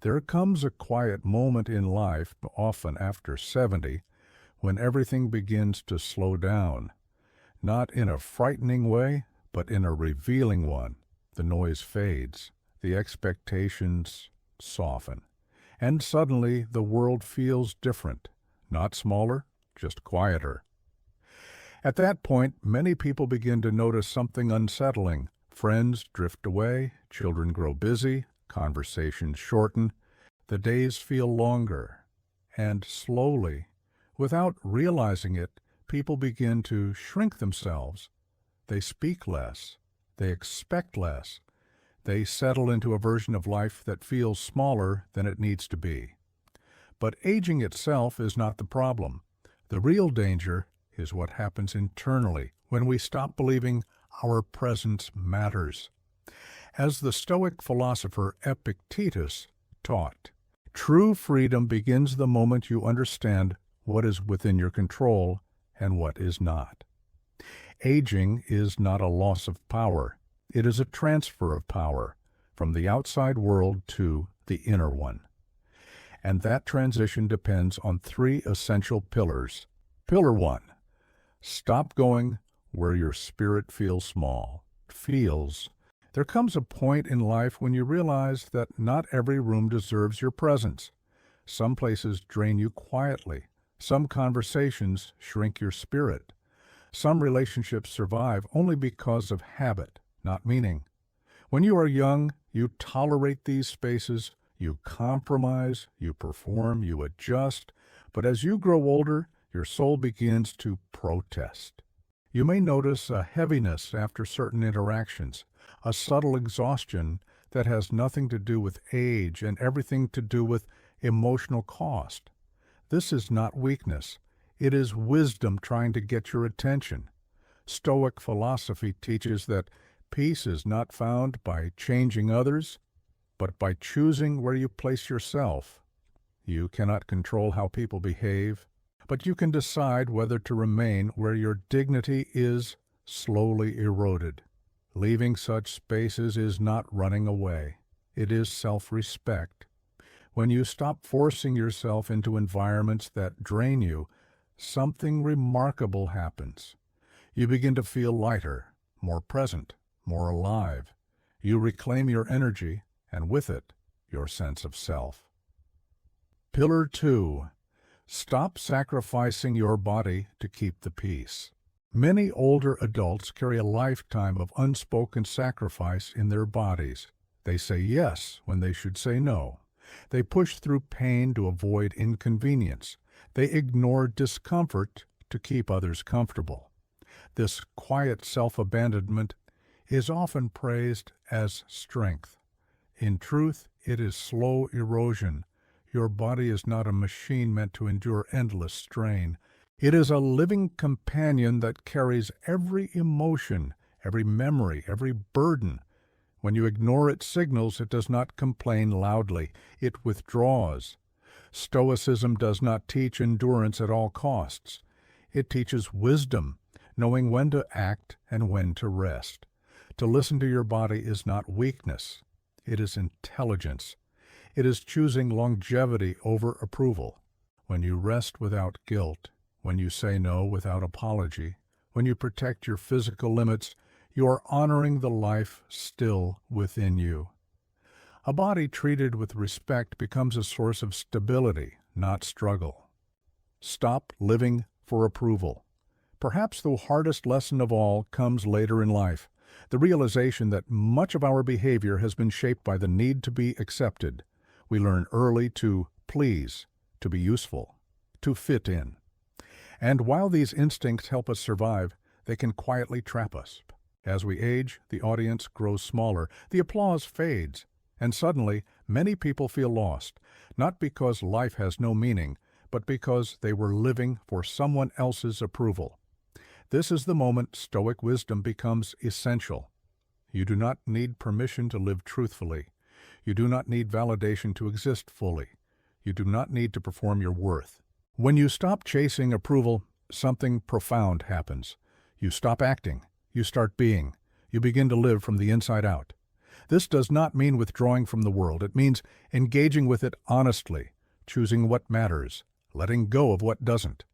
There comes a quiet moment in life, often after 70, when everything begins to slow down. Not in a frightening way, but in a revealing one. The noise fades, the expectations soften, and suddenly the world feels different. Not smaller, just quieter. At that point, many people begin to notice something unsettling. Friends drift away, children grow busy, conversations shorten, the days feel longer, and slowly, without realizing it, people begin to shrink themselves. They speak less, they expect less, they settle into a version of life that feels smaller than it needs to be. But aging itself is not the problem. The real danger is what happens internally when we stop believing our presence matters. As the Stoic philosopher Epictetus taught, true freedom begins the moment you understand what is within your control and what is not. Aging is not a loss of power. It is a transfer of power from the outside world to the inner one. And that transition depends on three essential pillars. Pillar 1. Stop going where your spirit feels small. There comes a point in life when you realize that not every room deserves your presence. Some places drain you quietly. Some conversations shrink your spirit. Some relationships survive only because of habit, not meaning. When you are young, you tolerate these spaces, you compromise, you perform, you adjust, but as you grow older, your soul begins to protest. You may notice a heaviness after certain interactions, a subtle exhaustion that has nothing to do with age and everything to do with emotional cost. This is not weakness. It is wisdom trying to get your attention. Stoic philosophy teaches that peace is not found by changing others, but by choosing where you place yourself. You cannot control how people behave, but you can decide whether to remain where your dignity is slowly eroded. Leaving such spaces is not running away. It is self-respect. When you stop forcing yourself into environments that drain you, something remarkable happens. You begin to feel lighter, more present, more alive. You reclaim your energy, and with it, your sense of self. Pillar 2. Stop sacrificing your body to keep the peace. Many older adults carry a lifetime of unspoken sacrifice in their bodies. They say yes when they should say no. They push through pain to avoid inconvenience. They ignore discomfort to keep others comfortable. This quiet self-abandonment is often praised as strength. In truth, it is slow erosion. Your body is not a machine meant to endure endless strain. It is a living companion that carries every emotion, every memory, every burden. When you ignore its signals, it does not complain loudly. It withdraws. Stoicism does not teach endurance at all costs. It teaches wisdom, knowing when to act and when to rest. To listen to your body is not weakness. It is intelligence. It is choosing longevity over approval. When you rest without guilt, when you say no without apology, when you protect your physical limits, you are honoring the life still within you. A body treated with respect becomes a source of stability, not struggle. Stop living for approval. Perhaps the hardest lesson of all comes later in life, the realization that much of our behavior has been shaped by the need to be accepted. We learn early to please, to be useful, to fit in. And while these instincts help us survive, they can quietly trap us. As we age, the audience grows smaller, the applause fades, and suddenly many people feel lost, not because life has no meaning, but because they were living for someone else's approval. This is the moment Stoic wisdom becomes essential. You do not need permission to live truthfully. You do not need validation to exist fully. You do not need to perform your worth. When you stop chasing approval, something profound happens. You stop acting. You start being. You begin to live from the inside out. This does not mean withdrawing from the world. It means engaging with it honestly, choosing what matters, letting go of what doesn't.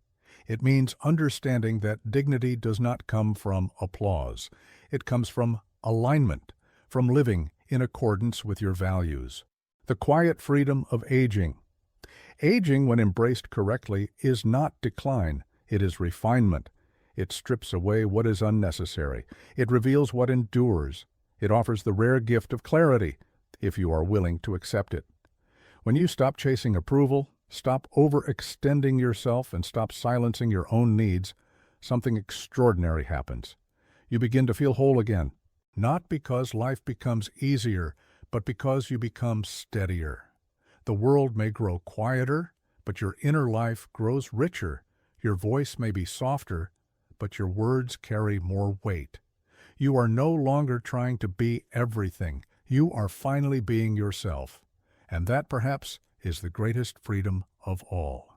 It means understanding that dignity does not come from applause. It comes from alignment, from living in accordance with your values. The quiet freedom of aging. Aging, when embraced correctly, is not decline. It is refinement. It strips away what is unnecessary. It reveals what endures. It offers the rare gift of clarity, if you are willing to accept it. When you stop chasing approval, stop overextending yourself, and stop silencing your own needs, something extraordinary happens. You begin to feel whole again, not because life becomes easier, but because you become steadier. The world may grow quieter, but your inner life grows richer. Your voice may be softer, but your words carry more weight. You are no longer trying to be everything. You are finally being yourself. And that, perhaps, is the greatest freedom of all.